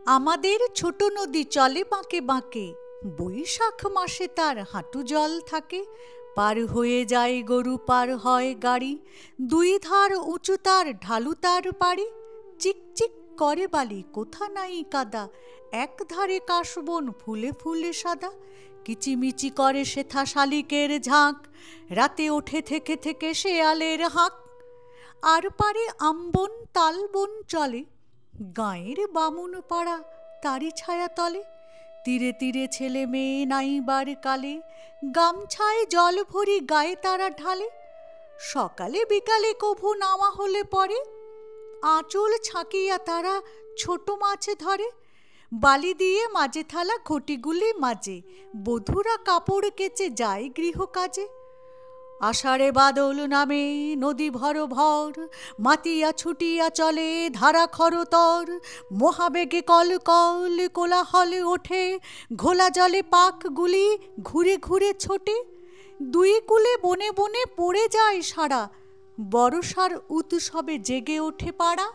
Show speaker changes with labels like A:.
A: আমাদের ছোট নদী চলে বাঁকে বাঁকে, বৈশাখ মাসে তার হাঁটু জল থাকে। পার হয়ে যায় গরু, পার হয় গাড়ি, দুই ধার উঁচু তার, ঢালু তার পাড়ি। চিকচিক করে বালি, কোথা নাই কাদা, এক ধারে কাশবন ফুলে ফুলে সাদা। কিচিমিচি করে সেথা শালিকের ঝাঁক, রাতে ওঠে থেকে থেকে শেয়ালের হাঁক। আর পারে আমবন তালবন চলে, গাঁয়ের বামুন পাড়া তারি ছায়া তলে। তীরে তীরে ছেলে মেয়ে নাইবার কালে, গামছায় জল ভরি গায়ে তারা ঢালে। সকালে বিকালে কভু নামা হলে পরে, আঁচল ছাকিয়া তারা ছোট মাছ ধরে। বালি দিয়ে মাঝে থালা ঘটিগুলি মাঝে, বধূরা কাপড় কেচে যায় গৃহ কাজে। আষাঢ়ে বাদল নামে নদী ভর ভর, মাতিয়া ছুটিয়া চলে ধারা খরতর। মহাবেগে কল কল কোলাহল ওঠে, ঘোলা জলে পাকগুলি ঘুরে ঘুরে ছোটে। দুই কূলে বনে বনে পড়ে যায় সারা, বর্ষার উৎসবে জেগে ওঠে পাড়া।